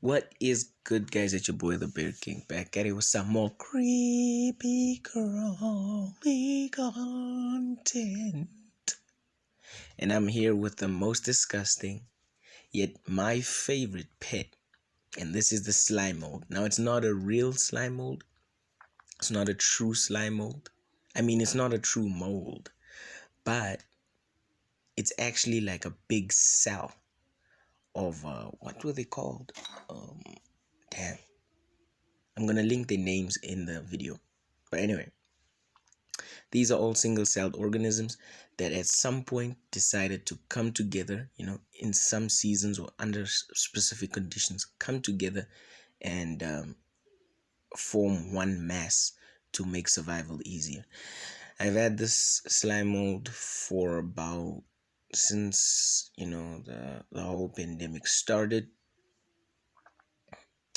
What is good, guys? It's your boy, the Bear King, back at it with some more creepy, crawly content. And I'm here with the most disgusting, yet my favorite pet. And this is the slime mold. Now, it's not a real slime mold. It's not a true slime mold. I mean, it's not a true mold, but it's actually like a big cell of, what were they called? Damn. I'm gonna link the names in the video. But anyway, these are all single-celled organisms that at some point decided to come together, in some seasons or under specific conditions, come together and form one mass to make survival easier. I've had this slime mold for about since the whole pandemic started.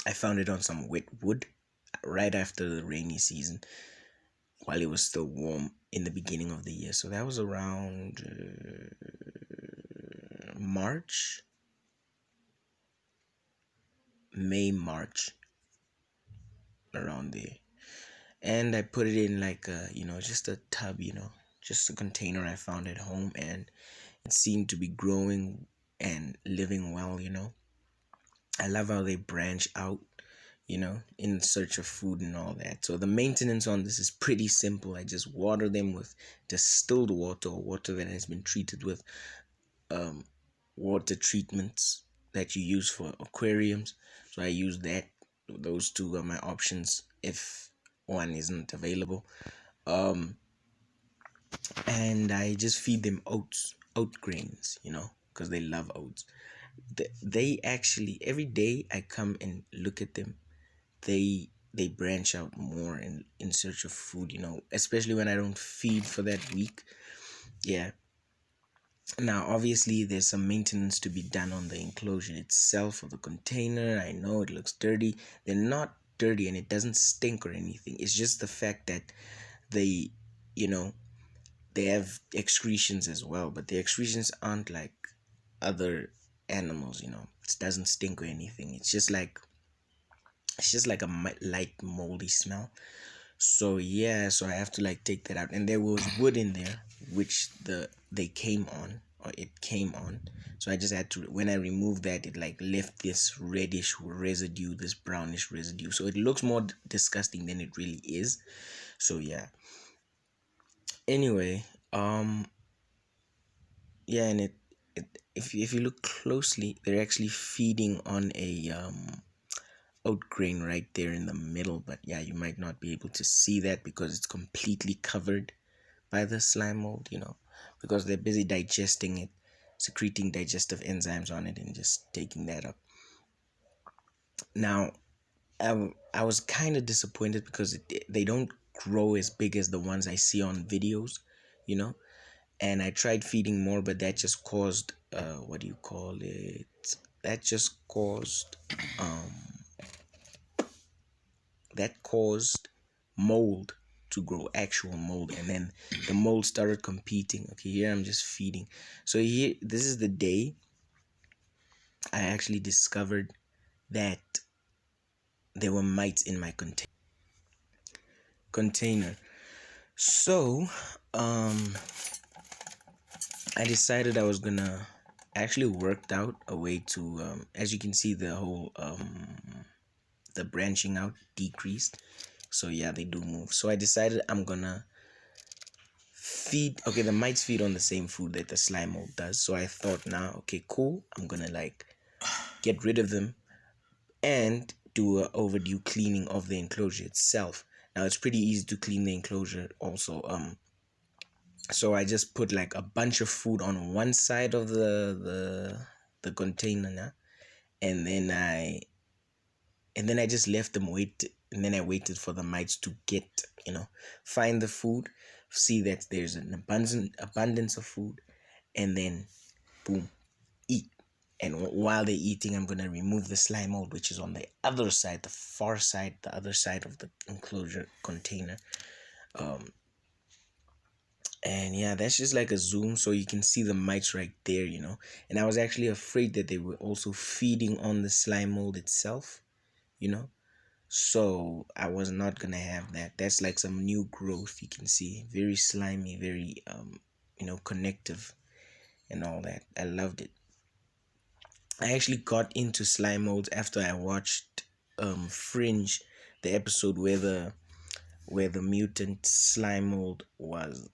I found it on some wet wood right after the rainy season, while it was still warm in the beginning of the year. So that was around March, March, around there. And I put it in like just a tub, just a container I found at home, and it seemed to be growing and living well. I love how they branch out, in search of food and all that. So the maintenance on this is pretty simple. I just water them with distilled water, or water that has been treated with water treatments that you use for aquariums. So I use that. Those two are my options if one isn't available. And I just feed them oat grains, because they love oats. They actually, every day I come and look at them, they branch out more in search of food, especially when I don't feed for that week. Yeah. Now, obviously, there's some maintenance to be done on the enclosure itself, of the container. I know it looks dirty. They're not dirty, and it doesn't stink or anything. It's just the fact that they, you know, they have excretions as well, but the excretions aren't like other animals. It doesn't stink or anything. It's just like a light moldy smell. So yeah, so I have to like take that out, and there was wood in there which they came on, or it came on. So I just had to, when I removed that, it like left this reddish residue, this brownish residue. So it looks more disgusting than it really is. So yeah. Anyway, yeah, and if you look closely, they're actually feeding on a oat grain right there in the middle. But yeah, you might not be able to see that because it's completely covered by the slime mold, because they're busy digesting it, secreting digestive enzymes on it, and just taking that up. Now, I was kind of disappointed because they don't grow as big as the ones I see on videos, you know. And I tried feeding more, but that just caused what do you call it? That just caused um that caused mold to grow, actual mold. And then the mold started competing. Okay, here I'm just feeding. So here, this is the day I actually discovered that there were mites in my container. So I decided I was gonna, actually worked out a way to as you can see, the whole the branching out decreased. So yeah, they do move. So I decided I'm gonna feed, okay, the mites feed on the same food that the slime mold does. So I thought, now, okay, cool, I'm gonna like get rid of them and do a overdue cleaning of the enclosure itself. Now it's pretty easy to clean the enclosure also. So I just put like a bunch of food on one side of the container now, and then I just left them wait, and then I waited for the mites to get, find the food, see that there's an abundance of food, and then boom, eat. And while they're eating, I'm gonna remove the slime mold, which is on the other side, the far side, the other side of the enclosure container. And yeah, that's just like a zoom so you can see the mites right there, and I was actually afraid that they were also feeding on the slime mold itself, you know so I was not gonna have that. That's like some new growth. You can see very slimy, very connective and all that. I loved it. I actually got into slime molds after I watched Fringe, the episode where the mutant slime mold was,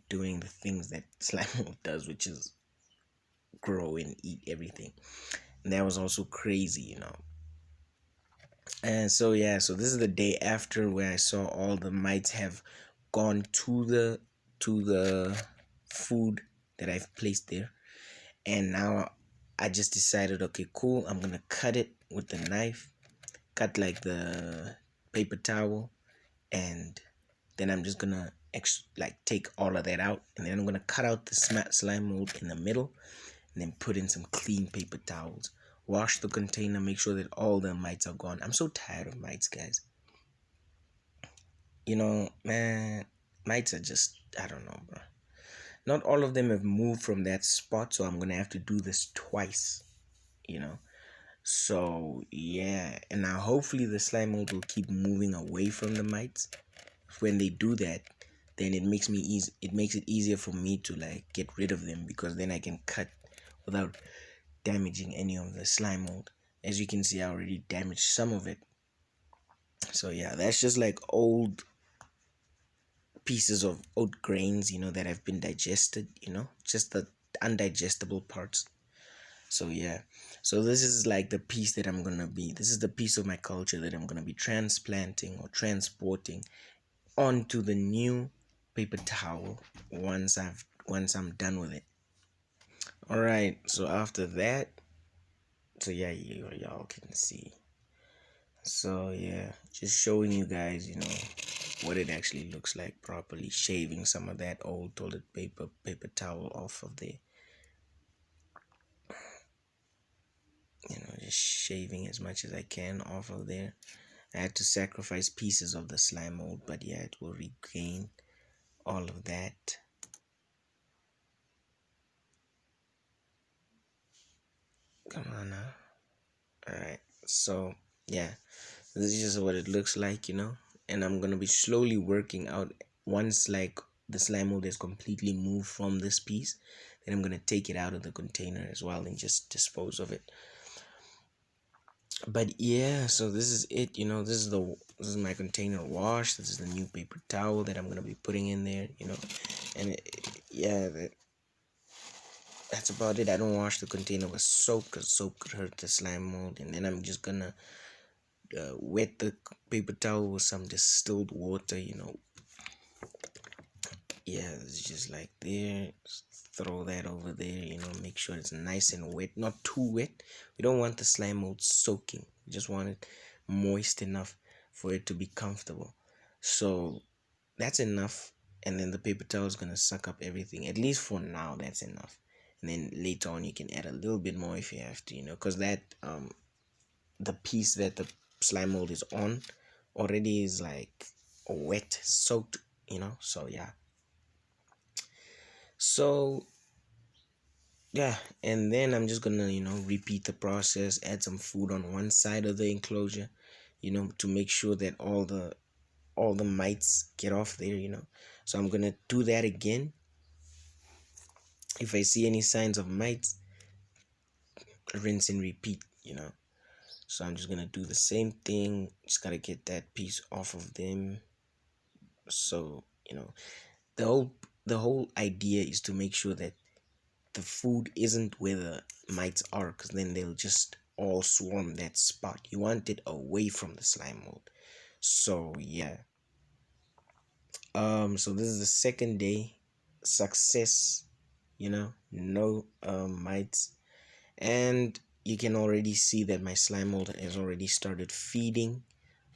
doing the things that slime mold does, which is grow and eat everything. And that was also crazy, And so yeah, so this is the day after where I saw all the mites have gone to the food that I've placed there. And now I just decided, okay, cool, I'm gonna cut it with the knife, cut like the paper towel, and then I'm just gonna like take all of that out, and then I'm gonna cut out the slime mold in the middle, and then put in some clean paper towels. Wash the container, make sure that all the mites are gone. I'm so tired of mites, guys. Man, mites are just, I don't know, bro. Not all of them have moved from that spot, so I'm gonna have to do this twice, you know. So yeah, and now hopefully the slime mold will keep moving away from the mites. When they do that, then it makes it easier for me to like get rid of them, because then I can cut without damaging any of the slime mold. As you can see, I already damaged some of it. So yeah, that's just like old pieces of oat grains, that have been digested, just the undigestible parts. So yeah, so this is like the piece that this is the piece of my culture that I'm gonna be transplanting or transporting onto the new paper towel once I'm done with it. All right, so after that, so yeah, y'all can see. So yeah, just showing you guys, what it actually looks like properly, shaving some of that old toilet paper towel off of there. Just shaving as much as I can off of there. I had to sacrifice pieces of the slime mold, but yeah, it will regain all of that. Come on now. Alright, so yeah, this is just what it looks like, and I'm gonna be slowly working out. Once like the slime mold is completely moved from this piece, then I'm gonna take it out of the container as well and just dispose of it. But yeah, so this is it. This is my container wash. This is the new paper towel that I'm gonna be putting in there. And yeah, that's about it. I don't wash the container with soap because soap could hurt the slime mold. And then I'm just gonna wet the paper towel with some distilled water. Yeah, it's just like there. Just throw that over there. Make sure it's nice and wet, not too wet. We don't want the slime mold soaking. We just want it moist enough for it to be comfortable. So that's enough. And then the paper towel is gonna suck up everything. At least for now, that's enough. And then later on, you can add a little bit more if you have to. Because that the piece that the slime mold is on already is like wet, soaked. So yeah. So yeah, and then I'm just gonna repeat the process, add some food on one side of the enclosure, to make sure that all the mites get off there. So I'm gonna do that again. If I see any signs of mites, rinse and repeat. So I'm just gonna do the same thing. Just gotta get that piece off of them. So the whole idea is to make sure that the food isn't where the mites are, because then they'll just all swarm that spot. You want it away from the slime mold. So yeah, so this is the second day. Success, no mites. And you can already see that my slime mold has already started feeding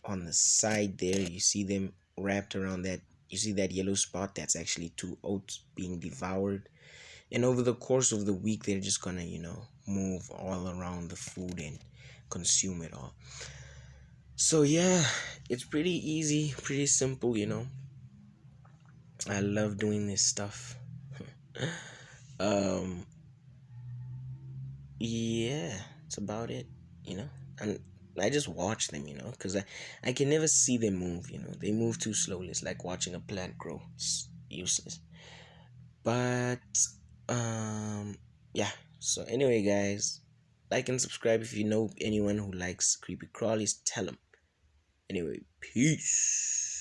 on the side there. You see them wrapped around that. You see that yellow spot? That's actually two oats being devoured. And over the course of the week, they're just gonna move all around the food and consume it all. So yeah, it's pretty easy, pretty simple. I love doing this stuff. um yeah, it's about it, you know. And I just watch them, because I can never see them move, they move too slowly. It's like watching a plant grow. It's useless. But yeah, so anyway, guys, like and subscribe. If you know anyone who likes creepy crawlies, tell them. Anyway, peace.